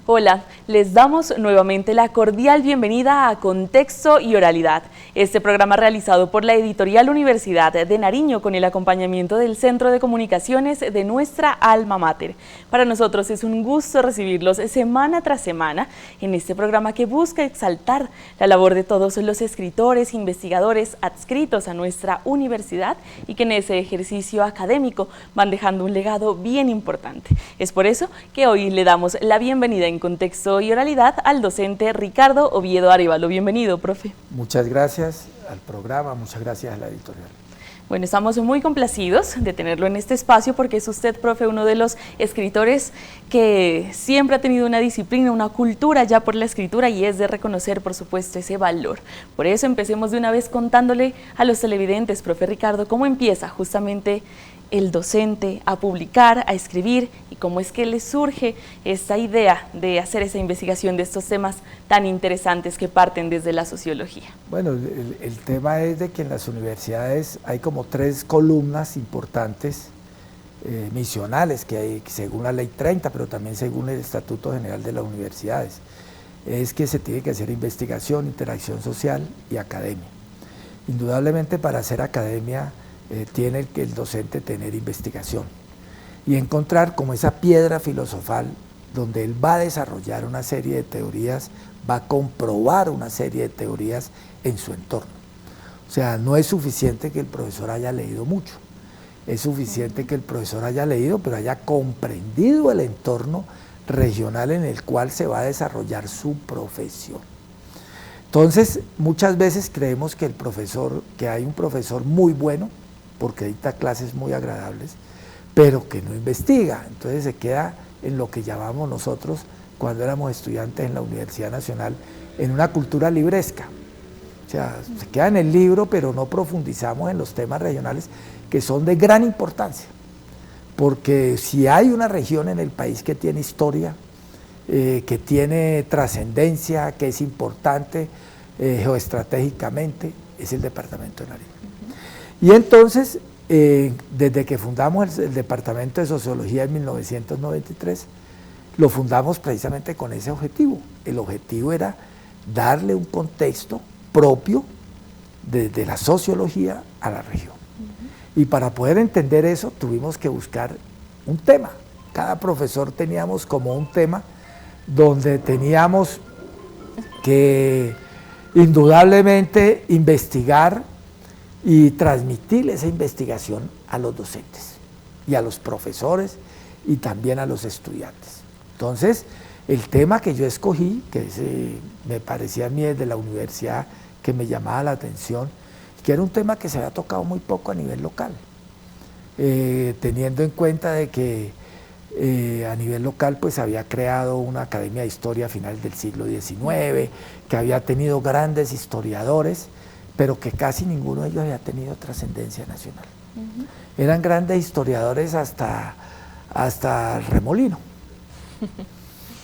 Hola, les damos nuevamente la cordial bienvenida a Contexto y Oralidad, este programa realizado por la Editorial Universidad de Nariño con el acompañamiento del Centro de Comunicaciones de nuestra alma mater. Para nosotros es un gusto recibirlos semana tras semana en este programa que busca exaltar la labor de todos los escritores, investigadores adscritos a nuestra universidad y que en ese ejercicio académico van dejando un legado bien importante. Es por eso que hoy le damos la bienvenida en Contexto y Oralidad al docente Ricardo Oviedo Arévalo. Bienvenido, profe. Muchas gracias al programa, muchas gracias a la editorial. Bueno, estamos muy complacidos de tenerlo en este espacio porque es usted, profe, uno de los escritores que siempre ha tenido una disciplina, una cultura ya por la escritura y es de reconocer, por supuesto, ese valor. Por eso empecemos de una vez contándole a los televidentes, profe Ricardo, cómo empieza justamente el docente a publicar, a escribir y cómo es que le surge esta idea de hacer esa investigación de estos temas tan interesantes que parten desde la sociología. Bueno, el tema es de que en las universidades hay como 3 columnas importantes misionales que hay según la ley 30, pero también según el Estatuto General de las Universidades. Es que se tiene que hacer investigación, interacción social y academia. Indudablemente para hacer academia tiene que el docente tener investigación y encontrar como esa piedra filosofal donde él va a desarrollar una serie de teorías, va a comprobar una serie de teorías en su entorno. O sea, no es suficiente que el profesor haya leído mucho, es suficiente que el profesor haya leído, pero haya comprendido el entorno regional en el cual se va a desarrollar su profesión. Entonces, muchas veces creemos que que hay un profesor muy bueno, porque dicta clases muy agradables, pero que no investiga, entonces se queda en lo que llamamos nosotros, cuando éramos estudiantes en la Universidad Nacional, en una cultura libresca. O sea, se queda en el libro, pero no profundizamos en los temas regionales, que son de gran importancia, porque si hay una región en el país que tiene historia, que tiene trascendencia, que es importante geoestratégicamente, es el departamento de Nariño. Y entonces, desde que fundamos el Departamento de Sociología en 1993, lo fundamos precisamente con ese objetivo. El objetivo era darle un contexto propio de la sociología a la región. Y para poder entender eso, tuvimos que buscar un tema. Cada profesor teníamos como un tema donde teníamos que indudablemente investigar y transmitir esa investigación a los docentes y a los profesores y también a los estudiantes. Entonces, el tema que yo escogí, que me parecía a mí desde la universidad que me llamaba la atención, que era un tema que se había tocado muy poco a nivel local, teniendo en cuenta de que a nivel local pues había creado una academia de historia a finales del siglo XIX, que había tenido grandes historiadores, pero que casi ninguno de ellos había tenido trascendencia nacional. Eran grandes historiadores hasta el Remolino.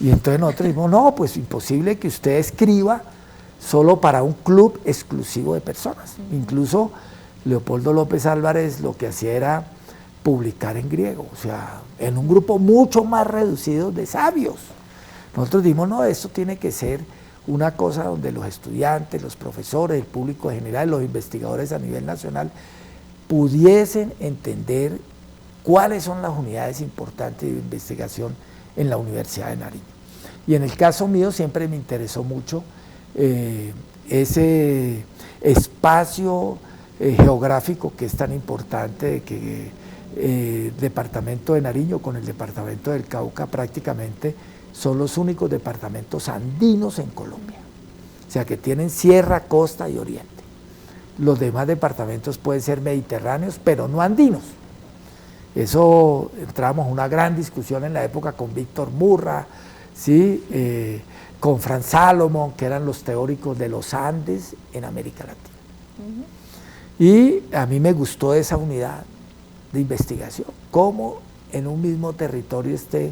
Y entonces nosotros dijimos, no, pues imposible que usted escriba solo para un club exclusivo de personas. Incluso Leopoldo López Álvarez lo que hacía era publicar en griego, o sea, en un grupo mucho más reducido de sabios. Nosotros dijimos, no, esto tiene que ser una cosa donde los estudiantes, los profesores, el público en general, los investigadores a nivel nacional pudiesen entender cuáles son las unidades importantes de investigación en la Universidad de Nariño. Y en el caso mío siempre me interesó mucho ese espacio geográfico que es tan importante, de que el departamento de Nariño con el departamento del Cauca prácticamente son los únicos departamentos andinos en Colombia, o sea que tienen sierra, costa y oriente. Los demás departamentos pueden ser mediterráneos, pero no andinos. Eso entramos en una gran discusión en la época con Víctor Murra, ¿sí? Con Franz Salomon, que eran los teóricos de los Andes en América Latina. Y a mí me gustó esa unidad de investigación, cómo en un mismo territorio esté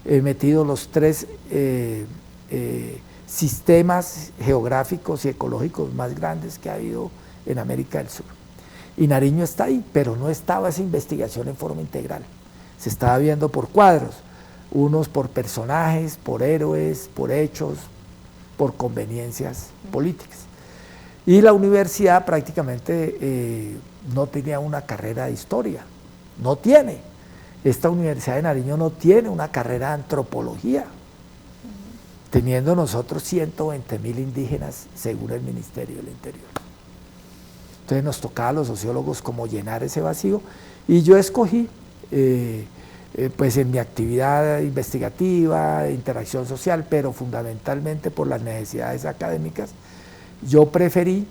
metidos los 3 sistemas geográficos y ecológicos más grandes que ha habido en América del Sur. Y Nariño está ahí, pero no estaba esa investigación en forma integral, se estaba viendo por cuadros. unos por personajes, por héroes, por hechos, por conveniencias políticas. Y la universidad prácticamente no tenía una carrera de historia, no tiene. Esta Universidad de Nariño no tiene una carrera de antropología, teniendo nosotros 120.000 indígenas según el Ministerio del Interior. Entonces nos tocaba a los sociólogos como llenar ese vacío, y yo escogí, pues en mi actividad investigativa, de interacción social, pero fundamentalmente por las necesidades académicas, yo preferí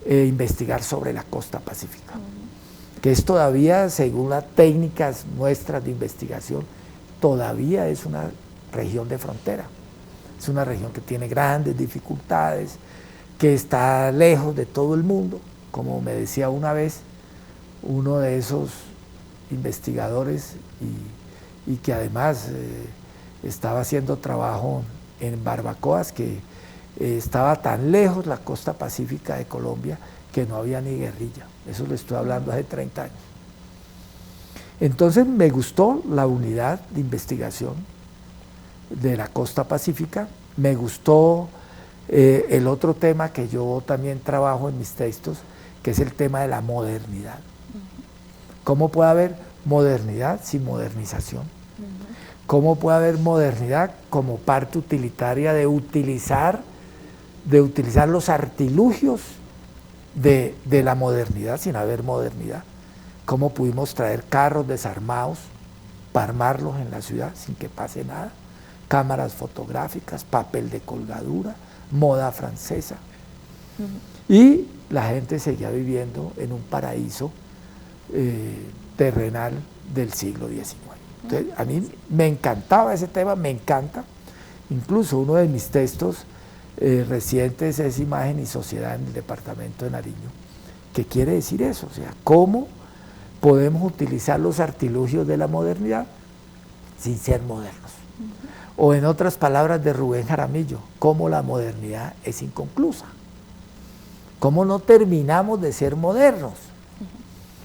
investigar sobre la costa pacífica, que es todavía, según las técnicas nuestras de investigación, todavía es una región de frontera. Es una región que tiene grandes dificultades, que está lejos de todo el mundo, como me decía una vez uno de esos investigadores y que además estaba haciendo trabajo en barbacoas, que estaba tan lejos la costa pacífica de Colombia que no había ni guerrilla. Eso le estoy hablando hace 30 años. Entonces me gustó la unidad de investigación de la costa pacífica, me gustó el otro tema que yo también trabajo en mis textos, que es el tema de la modernidad. ¿Cómo puede haber modernidad sin modernización? ¿Cómo puede haber modernidad como parte utilitaria de utilizar los artilugios de la modernidad sin haber modernidad? ¿Cómo pudimos traer carros desarmados para armarlos en la ciudad sin que pase nada? Cámaras fotográficas, papel de colgadura, moda francesa. Y la gente seguía viviendo en un paraíso terrenal del siglo XIX. Entonces, a mí me encantaba ese tema, me encanta. Incluso uno de mis textos recientes es Imagen y Sociedad en el departamento de Nariño, que quiere decir eso, o sea, cómo podemos utilizar los artilugios de la modernidad sin ser modernos. O en otras palabras de Rubén Jaramillo, cómo la modernidad es inconclusa, cómo no terminamos de ser modernos.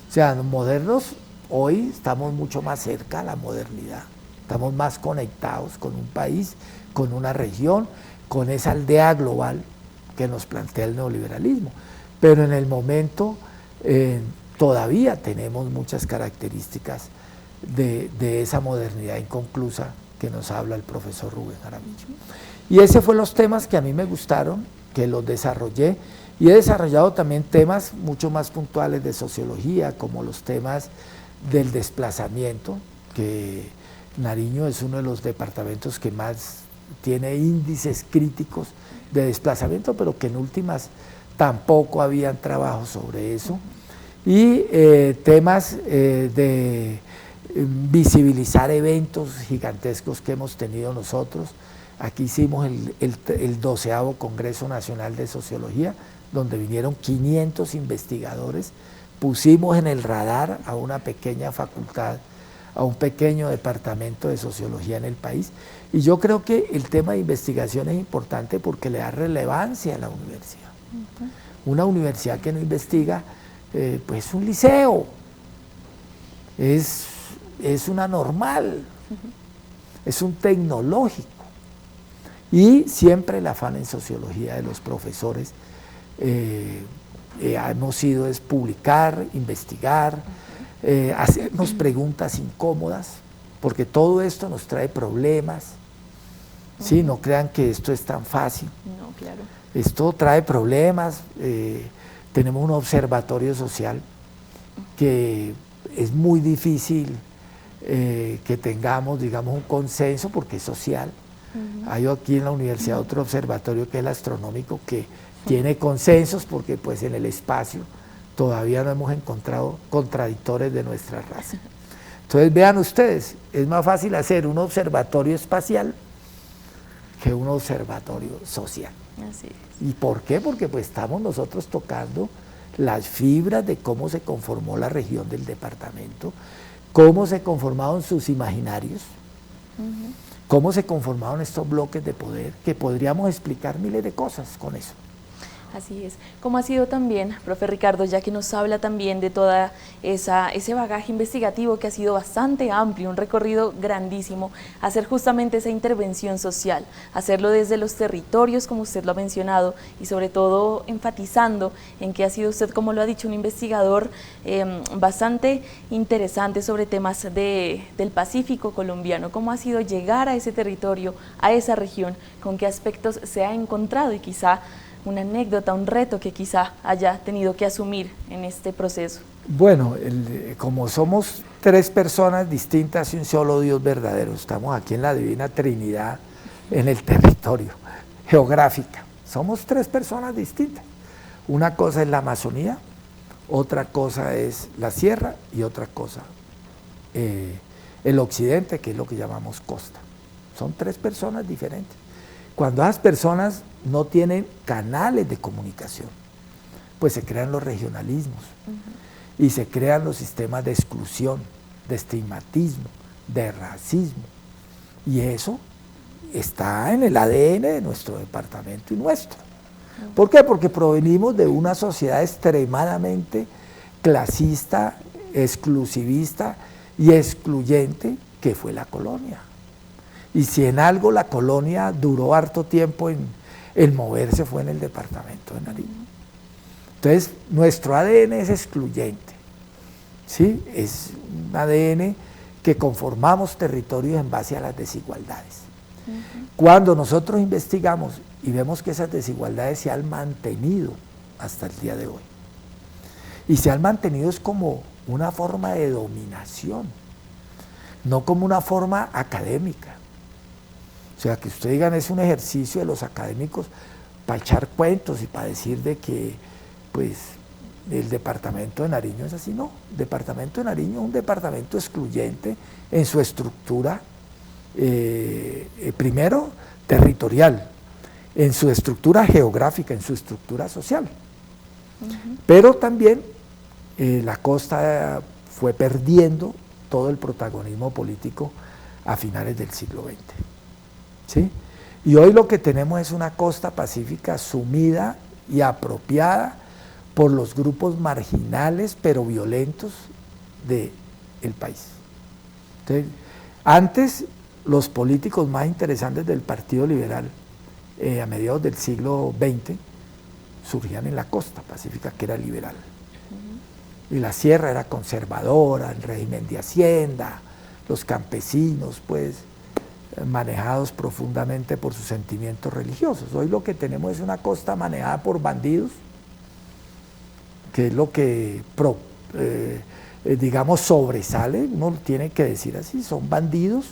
O sea, modernos, hoy estamos mucho más cerca a la modernidad, estamos más conectados con un país, con una región, con esa aldea global que nos plantea el neoliberalismo. Pero en el momento todavía tenemos muchas características de esa modernidad inconclusa que nos habla el profesor Rubén Jaramillo. Y ese fue los temas que a mí me gustaron, que los desarrollé, y he desarrollado también temas mucho más puntuales de sociología, como los temas del desplazamiento, que Nariño es uno de los departamentos que más tiene índices críticos de desplazamiento, pero que en últimas tampoco habían trabajos sobre eso, y temas de visibilizar eventos gigantescos que hemos tenido nosotros. Aquí hicimos el 12º Congreso Nacional de Sociología, donde vinieron 500 investigadores, pusimos en el radar a una pequeña facultad, a un pequeño departamento de sociología en el país, y yo creo que el tema de investigación es importante porque le da relevancia a la universidad. Una universidad que no investiga, pues es un liceo, es una normal, es un tecnológico, y siempre el afán en sociología de los profesores hemos sido es publicar, investigar, hacernos preguntas incómodas, porque todo esto nos trae problemas. Sí, no crean que esto es tan fácil. No, claro. Esto trae problemas. Tenemos un observatorio social que es muy difícil que tengamos, digamos, un consenso porque es social. Hay aquí en la universidad otro observatorio que es el astronómico, que tiene consensos porque pues en el espacio todavía no hemos encontrado contradictores de nuestra raza. Entonces vean ustedes, es más fácil hacer un observatorio espacial que un observatorio social. Así es. ¿Y por qué? Porque pues estamos nosotros tocando las fibras de cómo se conformó la región del departamento, cómo se conformaron sus imaginarios, cómo se conformaron estos bloques de poder, que podríamos explicar miles de cosas con eso. Así es. ¿Cómo ha sido también, profe Ricardo, ya que nos habla también de toda ese bagaje investigativo que ha sido bastante amplio, un recorrido grandísimo, hacer justamente esa intervención social, hacerlo desde los territorios, como usted lo ha mencionado, y sobre todo enfatizando en que ha sido usted, como lo ha dicho, un investigador bastante interesante sobre temas del Pacífico colombiano? ¿Cómo ha sido llegar a ese territorio, a esa región? ¿Con qué aspectos se ha encontrado y quizá una anécdota, un reto que quizá haya tenido que asumir en este proceso? Bueno, como somos tres personas distintas y un solo Dios verdadero, estamos aquí en la Divina Trinidad, en el territorio geográfica. Somos tres personas distintas. Una cosa es la Amazonía, otra cosa es la sierra y otra cosa el occidente, que es lo que llamamos costa. Son tres personas diferentes. Cuando esas personas no tienen canales de comunicación, pues se crean los regionalismos y se crean los sistemas de exclusión, de estigmatismo, de racismo. Y eso está en el ADN de nuestro departamento y nuestro. ¿Por qué? Porque provenimos de una sociedad extremadamente clasista, exclusivista y excluyente que fue la colonia. Y si en algo la colonia duró harto tiempo en moverse, fue en el departamento de Nariño. Entonces, nuestro ADN es excluyente, ¿sí? Es un ADN que conformamos territorios en base a las desigualdades. Cuando nosotros investigamos y vemos que esas desigualdades se han mantenido hasta el día de hoy, y se han mantenido es como una forma de dominación, no como una forma académica. O sea, que ustedes digan, es un ejercicio de los académicos para echar cuentos y para decir de que, pues, el departamento de Nariño es así. No, el departamento de Nariño es un departamento excluyente en su estructura, primero, territorial, en su estructura geográfica, en su estructura social. Pero también la costa fue perdiendo todo el protagonismo político a finales del siglo XX. ¿Sí? Y hoy lo que tenemos es una costa pacífica sumida y apropiada por los grupos marginales pero violentos del país. Entonces, antes los políticos más interesantes del Partido Liberal a mediados del siglo XX surgían en la costa pacífica, que era liberal. Y la sierra era conservadora, el régimen de Hacienda, los campesinos, pues, manejados profundamente por sus sentimientos religiosos. Hoy lo que tenemos es una costa manejada por bandidos, que es lo que, digamos, sobresale, uno tiene que decir así, son bandidos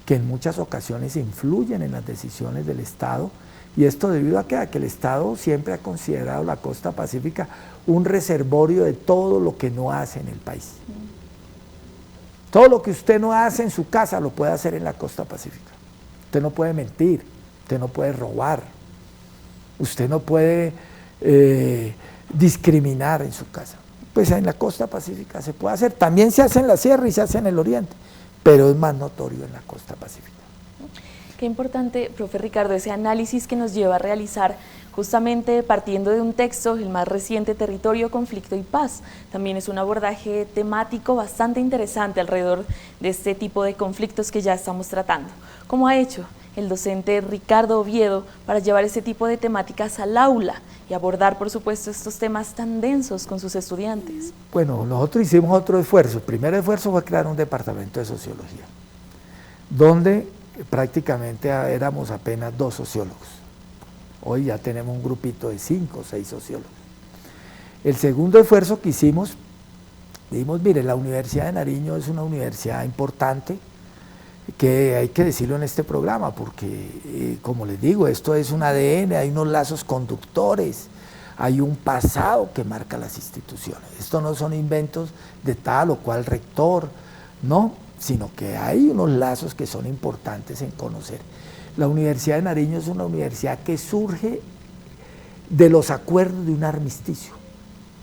que en muchas ocasiones influyen en las decisiones del Estado, y esto debido a que el Estado siempre ha considerado la costa pacífica un reservorio de todo lo que no hace en el país. Todo lo que usted no hace en su casa lo puede hacer en la costa pacífica. Usted no puede mentir, usted no puede robar, usted no puede discriminar en su casa. Pues en la costa pacífica se puede hacer, también se hace en la sierra y se hace en el oriente, pero es más notorio en la costa pacífica. Qué importante, profe Ricardo, ese análisis que nos lleva a realizar justamente partiendo de un texto, el más reciente, Territorio, Conflicto y Paz. También es un abordaje temático bastante interesante alrededor de este tipo de conflictos que ya estamos tratando. ¿Cómo ha hecho el docente Ricardo Oviedo para llevar ese tipo de temáticas al aula y abordar, por supuesto, estos temas tan densos con sus estudiantes? Bueno, nosotros hicimos otro esfuerzo. El primer esfuerzo fue crear un departamento de sociología, donde prácticamente éramos apenas 2 sociólogos. Hoy ya tenemos un grupito de 5 o 6 sociólogos. El segundo esfuerzo que hicimos, dijimos, mire, la Universidad de Nariño es una universidad importante, que hay que decirlo en este programa, porque, como les digo, esto es un ADN, hay unos lazos conductores, hay un pasado que marca las instituciones. Esto no son inventos de tal o cual rector, no, sino que hay unos lazos que son importantes en conocer. La Universidad de Nariño es una universidad que surge de los acuerdos de un armisticio,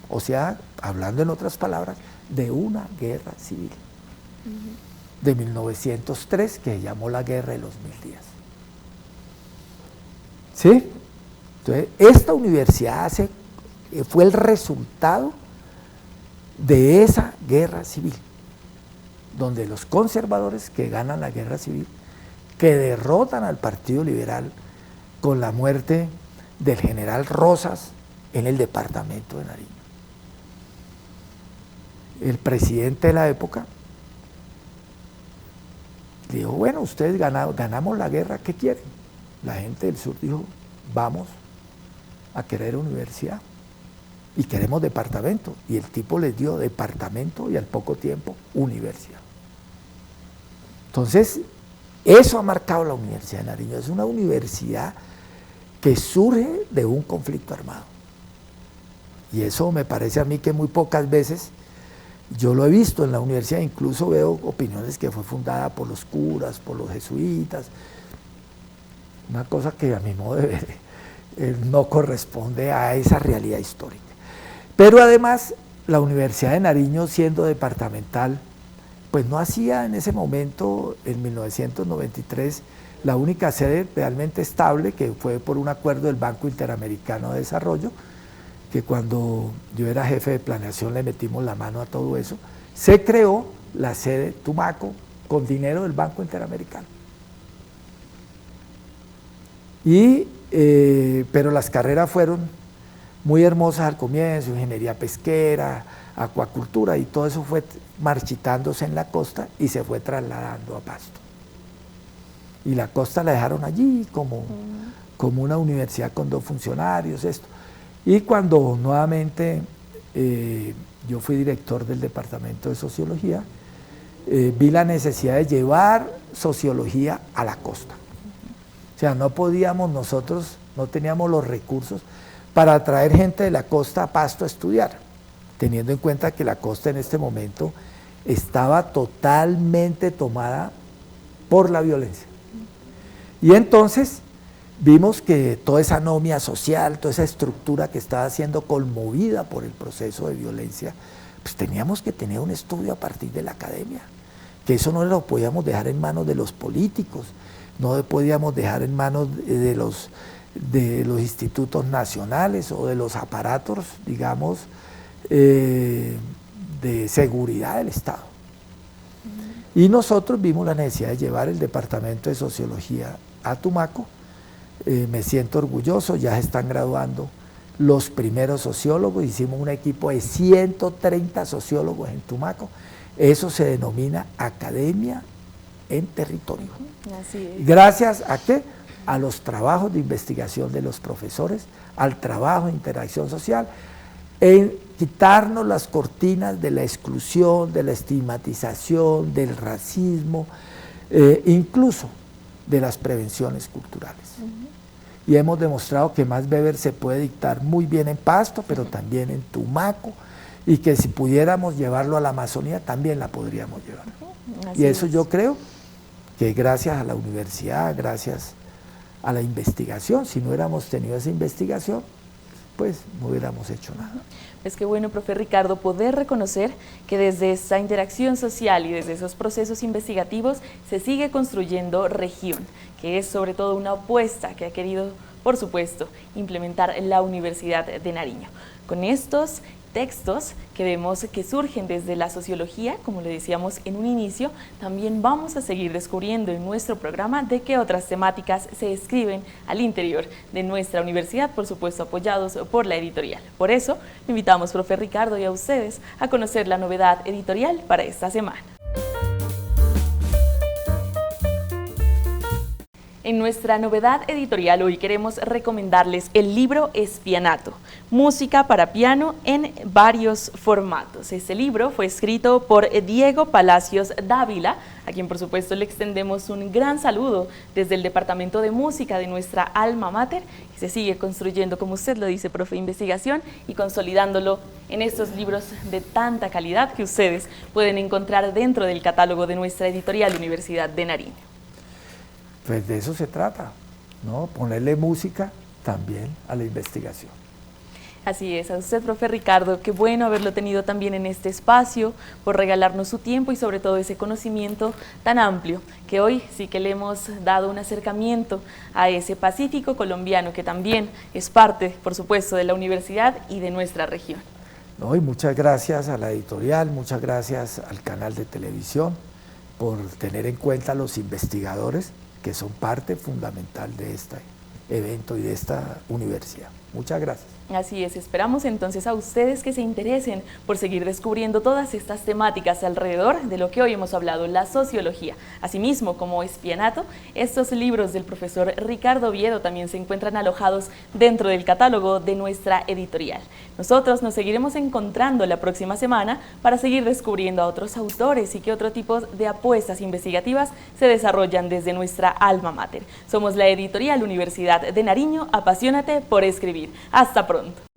o sea, hablando en otras palabras, de una guerra civil, de 1903, que se llamó la Guerra de los 1000 días. ¿Sí? Entonces, esta universidad fue el resultado de esa guerra civil, donde los conservadores que ganan la guerra civil, que derrotan al Partido Liberal con la muerte del general Rosas en el departamento de Nariño. El presidente de la época dijo, bueno, ustedes ganamos la guerra, ¿qué quieren? La gente del sur dijo, vamos a querer universidad y queremos departamento. Y el tipo les dio departamento y al poco tiempo universidad. Entonces, eso ha marcado la Universidad de Nariño. Es una universidad que surge de un conflicto armado. Y eso me parece a mí que muy pocas veces yo lo he visto en la universidad, incluso veo opiniones que fue fundada por los curas, por los jesuitas, una cosa que a mi modo de ver no corresponde a esa realidad histórica. Pero además, la Universidad de Nariño, siendo departamental, pues no hacía en ese momento, en 1993, la única sede realmente estable, que fue por un acuerdo del Banco Interamericano de Desarrollo, que cuando yo era jefe de planeación le metimos la mano a todo eso, se creó la sede Tumaco con dinero del Banco Interamericano. Pero las carreras fueron muy hermosas al comienzo, ingeniería pesquera, acuacultura, y todo eso fue marchitándose en la costa y se fue trasladando a Pasto. Y la costa la dejaron allí como una universidad con 2 funcionarios, esto. Y cuando nuevamente yo fui director del departamento de sociología, vi la necesidad de llevar sociología a la costa. O sea, no podíamos nosotros, no teníamos los recursos para traer gente de la costa a Pasto a estudiar, teniendo en cuenta que la costa en este momento estaba totalmente tomada por la violencia. Y entonces vimos que toda esa anomia social, toda esa estructura que estaba siendo conmovida por el proceso de violencia, pues teníamos que tener un estudio a partir de la academia, que eso no lo podíamos dejar en manos de los políticos, no podíamos dejar en manos de los institutos nacionales o de los aparatos, digamos, de seguridad del Estado. Y nosotros vimos la necesidad de llevar el departamento de sociología a Tumaco. Me siento orgulloso, ya se están graduando los primeros sociólogos, hicimos un equipo de 130 sociólogos en Tumaco, eso se denomina academia en territorio. Así es. ¿Gracias a qué? A los trabajos de investigación de los profesores, al trabajo de interacción social, en quitarnos las cortinas de la exclusión, de la estigmatización, del racismo, incluso de las prevenciones culturales. Y hemos demostrado que Más Beber se puede dictar muy bien en Pasto, pero también en Tumaco, y que si pudiéramos llevarlo a la Amazonía, también la podríamos llevar. Y eso yo creo que gracias a la universidad, gracias a la investigación, si no hubiéramos tenido esa investigación, pues no hubiéramos hecho nada. Es que bueno, profe Ricardo, poder reconocer que desde esa interacción social y desde esos procesos investigativos se sigue construyendo región, que es sobre todo una apuesta que ha querido, por supuesto, implementar la Universidad de Nariño. Con estos textos que vemos que surgen desde la sociología, como le decíamos en un inicio, también vamos a seguir descubriendo en nuestro programa de qué otras temáticas se escriben al interior de nuestra universidad, por supuesto apoyados por la editorial. Por eso, invitamos, profe Ricardo, y a ustedes a conocer la novedad editorial para esta semana. En nuestra novedad editorial hoy queremos recomendarles el libro Espianato, música para piano en varios formatos. Este libro fue escrito por Diego Palacios Dávila, a quien por supuesto le extendemos un gran saludo desde el Departamento de Música de nuestra alma mater, que se sigue construyendo, como usted lo dice, profe, investigación y consolidándolo en estos libros de tanta calidad que ustedes pueden encontrar dentro del catálogo de nuestra editorial Universidad de Nariño. Pues de eso se trata, ¿no? Ponerle música también a la investigación. Así es, a usted, profe Ricardo, qué bueno haberlo tenido también en este espacio, por regalarnos su tiempo y sobre todo ese conocimiento tan amplio, que hoy sí que le hemos dado un acercamiento a ese Pacífico colombiano, que también es parte, por supuesto, de la universidad y de nuestra región. No, y muchas gracias a la editorial, muchas gracias al canal de televisión por tener en cuenta a los investigadores que son parte fundamental de este evento y de esta universidad. Muchas gracias. Así es, esperamos entonces a ustedes que se interesen por seguir descubriendo todas estas temáticas alrededor de lo que hoy hemos hablado, la sociología. Asimismo, como Espianato, estos libros del profesor Ricardo Oviedo también se encuentran alojados dentro del catálogo de nuestra editorial. Nosotros nos seguiremos encontrando la próxima semana para seguir descubriendo a otros autores y qué otro tipo de apuestas investigativas se desarrollan desde nuestra alma mater. Somos la editorial Universidad de Nariño, apasiónate por escribir. Hasta pronto.